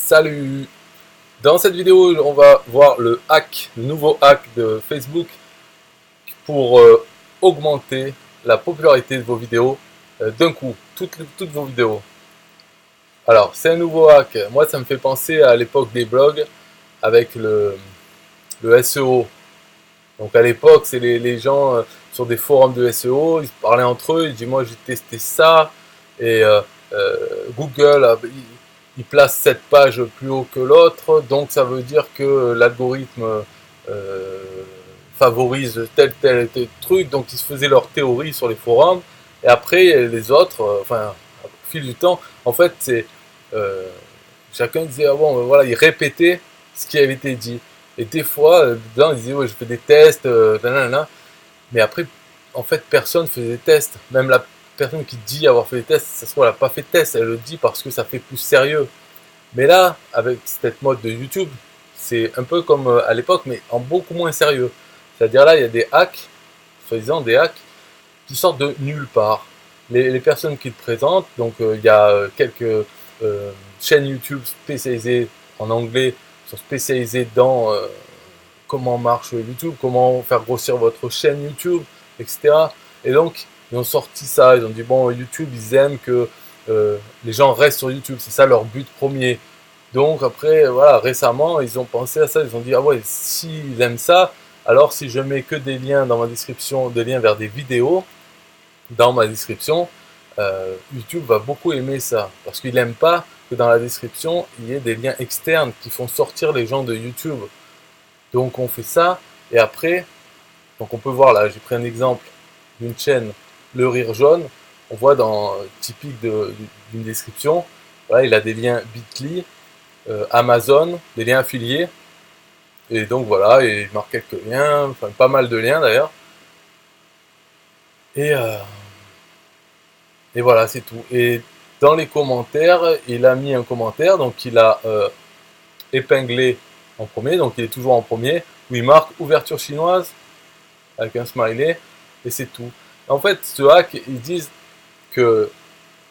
Salut! Dans cette vidéo, on va voir le nouveau hack de Facebook pour augmenter la popularité de vos vidéos d'un coup, toutes vos vidéos. Alors, c'est un nouveau hack. Moi, ça me fait penser à l'époque des blogs avec le SEO. Donc, à l'époque, c'est les gens sur des forums de SEO, ils parlaient entre eux, ils disent moi j'ai testé ça et Google il place cette page plus haut que l'autre, donc ça veut dire que l'algorithme favorise tel truc, donc ils se faisaient leur théorie sur les forums, et après les autres, enfin au fil du temps, en fait c'est euh, chacun disait ah bon voilà, il répétait ce qui avait été dit, et des fois dedans ils disaient ouais je fais des tests, mais après en fait personne faisait des tests, même la personne qui dit avoir fait des tests, ça se trouve elle n'a pas fait de tests, elle le dit parce que ça fait plus sérieux. Mais là, avec cette mode de YouTube, c'est un peu comme à l'époque, mais en beaucoup moins sérieux. C'est-à-dire là, il y a des hacks, soi-disant des hacks, qui sortent de nulle part. Les personnes qui le présentent, donc il y a quelques chaînes YouTube spécialisées en anglais, sont spécialisées dans comment marche YouTube, comment faire grossir votre chaîne YouTube, etc. Et donc, ils ont sorti ça, ils ont dit, bon, YouTube, ils aiment que les gens restent sur YouTube, c'est ça leur but premier. Donc après, voilà, récemment, ils ont pensé à ça, ils ont dit, ah ouais, s'ils aiment ça, alors si je mets que des liens dans ma description, des liens vers des vidéos, dans ma description, YouTube va beaucoup aimer ça, parce qu'il n'aime pas que dans la description, il y ait des liens externes qui font sortir les gens de YouTube. Donc on fait ça, et après, donc on peut voir là, j'ai pris un exemple d'une chaîne, Le Rire Jaune, on voit dans typique d'une description, voilà, il a des liens Bitly, Amazon, des liens affiliés, et donc voilà, et il marque quelques liens, enfin pas mal de liens d'ailleurs, et, euh, et voilà, c'est tout. Et dans les commentaires, il a mis un commentaire, donc il a épinglé en premier, donc il est toujours en premier, où il marque ouverture chinoise, avec un smiley, et c'est tout. En fait, ce hack, ils disent que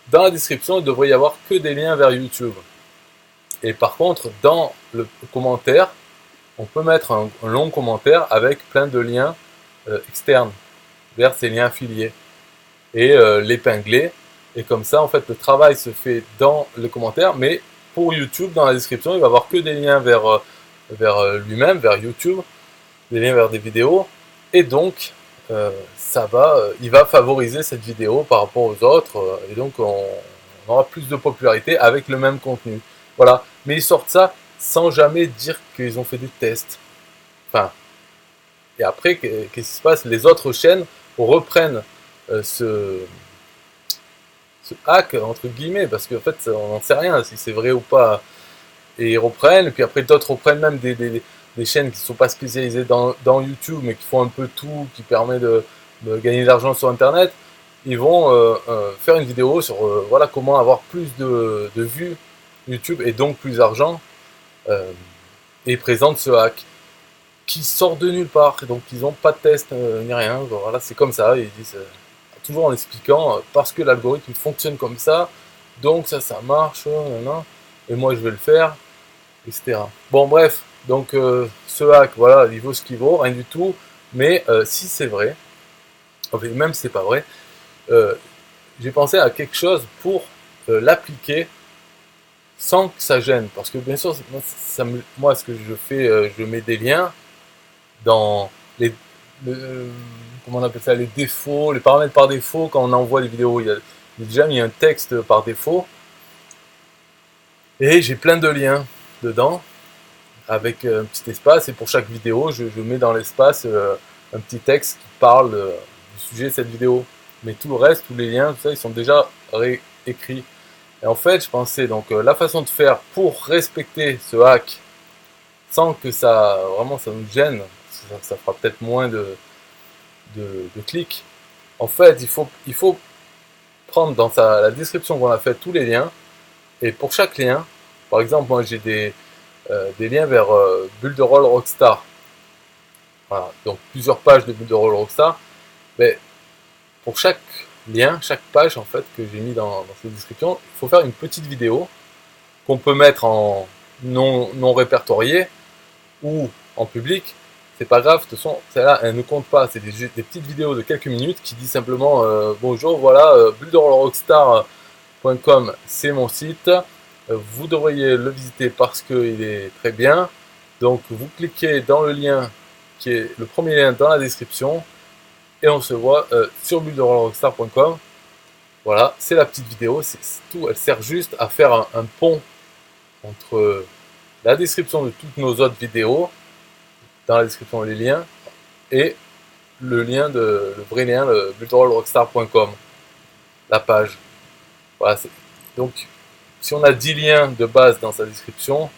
dans la description, il devrait y avoir que des liens vers YouTube. Et par contre, dans le commentaire, on peut mettre un long commentaire avec plein de liens externes vers ces liens affiliés et l'épingler. Et comme ça, en fait, le travail se fait dans le commentaire, mais pour YouTube, dans la description, il va avoir que des liens vers lui-même, vers YouTube, des liens vers des vidéos, et donc il va favoriser cette vidéo par rapport aux autres, et donc on aura plus de popularité avec le même contenu. Voilà, mais ils sortent ça sans jamais dire qu'ils ont fait des tests. Enfin, et après, qu'est-ce qui se passe? Les autres chaînes reprennent ce hack, entre guillemets, parce qu'en fait, on n'en sait rien si c'est vrai ou pas. Et ils reprennent, et puis après d'autres reprennent même des chaînes qui ne sont pas spécialisées dans YouTube, mais qui font un peu tout, qui permet de gagner de l'argent sur Internet. Ils vont faire une vidéo sur voilà, comment avoir plus de vues YouTube et donc plus d'argent. Et ils présentent ce hack qui sort de nulle part. Donc ils n'ont pas de test ni rien. Voilà, c'est comme ça. Ils disent toujours en expliquant parce que l'algorithme fonctionne comme ça, donc ça marche, et moi je vais le faire, etc. Bon bref, donc ce hack, voilà, il vaut ce qu'il vaut, rien du tout, mais si c'est vrai, enfin même si c'est pas vrai, j'ai pensé à quelque chose pour l'appliquer sans que ça gêne, parce que bien sûr, moi ce que je fais, je mets des liens dans les, comment on appelle ça, les défauts, les paramètres par défaut quand on envoie des vidéos. Il y a déjà mis un texte par défaut, et j'ai plein de liens dedans, avec un petit espace, et pour chaque vidéo, je mets dans l'espace un petit texte qui parle du sujet de cette vidéo. Mais tout le reste, tous les liens, tout ça, ils sont déjà réécrits. Et en fait, je pensais, donc la façon de faire pour respecter ce hack, sans que ça, vraiment, ça nous gêne, ça fera peut-être moins de clics. En fait, il faut prendre dans la description qu'on a fait tous les liens, et pour chaque lien, par exemple, moi j'ai des liens vers Bulle de Roll Rockstar. Voilà, donc plusieurs pages de Bulle de Roll Rockstar. Mais pour chaque lien, chaque page en fait que j'ai mis dans cette description, il faut faire une petite vidéo qu'on peut mettre non répertoriées ou en public, c'est pas grave, de toute façon, celle-là, elle ne compte pas. C'est des petites vidéos de quelques minutes qui disent simplement bonjour, voilà, builderrockstar.com, c'est mon site. Vous devriez le visiter parce qu'il est très bien. Donc, vous cliquez dans le lien qui est le premier lien dans la description et on se voit sur builderrockstar.com. Voilà, c'est la petite vidéo, c'est tout. Elle sert juste à faire un pont entre la description de toutes nos autres vidéos, dans la description les liens, et le vrai lien, le builderrockstar.com, la page. Voilà, donc si on a 10 liens de base dans sa description,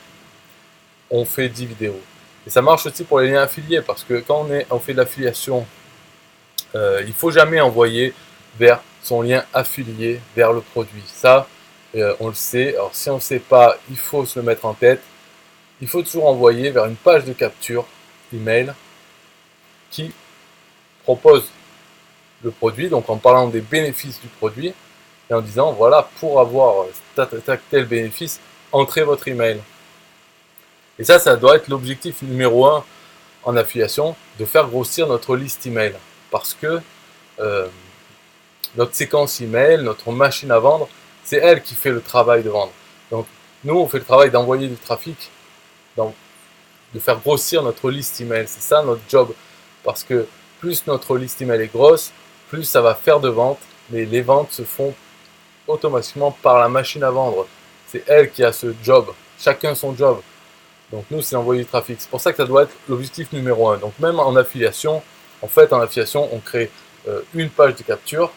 on fait 10 vidéos. Et ça marche aussi pour les liens affiliés, parce que quand on fait de l'affiliation, il ne faut jamais envoyer vers son lien affilié, vers le produit. Ça, on le sait. Alors si on ne sait pas, il faut se le mettre en tête. Il faut toujours envoyer vers une page de capture email qui propose le produit, donc en parlant des bénéfices du produit, et en disant, voilà, pour avoir tel bénéfice, entrez votre email. Et ça doit être l'objectif numéro 1 en affiliation, de faire grossir notre liste email. Parce que notre séquence email, notre machine à vendre, c'est elle qui fait le travail de vendre. Donc, nous, on fait le travail d'envoyer du trafic, donc, de faire grossir notre liste email. C'est ça notre job. Parce que plus notre liste email est grosse, plus ça va faire de ventes, mais les ventes se font automatiquement par la machine à vendre. C'est elle qui a ce job. Chacun son job. Donc nous, c'est envoyer du trafic. C'est pour ça que ça doit être l'objectif numéro 1. Donc même en affiliation, en fait, en affiliation, on crée une page de capture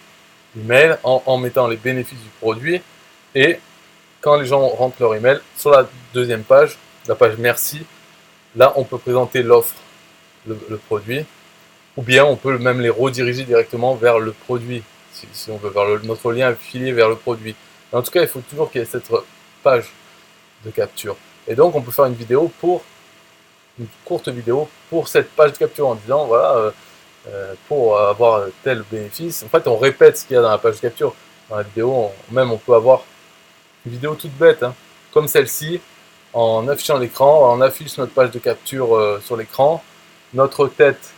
email en mettant les bénéfices du produit. Et quand les gens rentrent leur email, sur la deuxième page, la page merci, là, on peut présenter l'offre, le produit. Ou bien on peut même les rediriger directement vers le produit, si on veut, vers notre lien affilié vers le produit. Mais en tout cas, il faut toujours qu'il y ait cette page de capture. Et donc, on peut faire une courte vidéo pour cette page de capture en disant, voilà, pour avoir tel bénéfice. En fait, on répète ce qu'il y a dans la page de capture. Dans la vidéo, on peut avoir une vidéo toute bête, hein, comme celle-ci, en affichant l'écran. On affiche notre page de capture sur l'écran, notre tête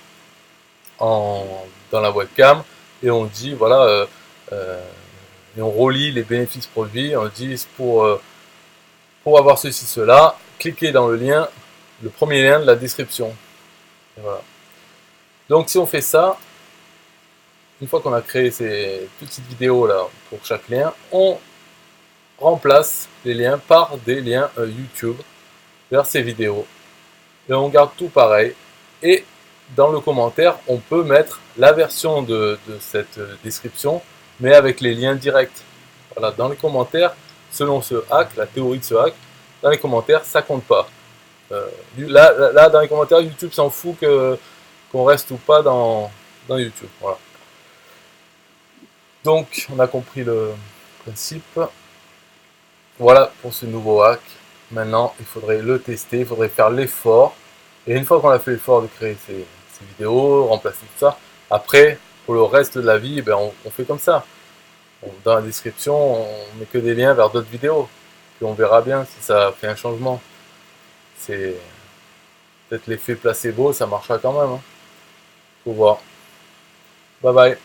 dans la webcam, et on dit, voilà, et on relie les bénéfices produits. On dit, pour avoir ceci, cela, cliquez dans le lien, le premier lien de la description. Et voilà. Donc si on fait ça, une fois qu'on a créé ces petites vidéos là pour chaque lien, on remplace les liens par des liens YouTube vers ces vidéos. Et on garde tout pareil. Et dans le commentaire, on peut mettre la version de cette description, mais avec les liens directs. Voilà, dans les commentaires, selon ce hack, la théorie de ce hack, dans les commentaires, ça compte pas. Là, dans les commentaires, YouTube s'en fout qu'on reste ou pas dans YouTube. Voilà. Donc, on a compris le principe. Voilà pour ce nouveau hack. Maintenant, il faudrait le tester, il faudrait faire l'effort. Et une fois qu'on a fait l'effort de créer ces vidéos, remplacer tout ça, après, pour le reste de la vie, ben, on fait comme ça. Dans la description, on met que des liens vers d'autres vidéos. Puis on verra bien si ça fait un changement. C'est peut-être l'effet placebo, ça marchera quand même. Hein. Faut voir. Bye bye.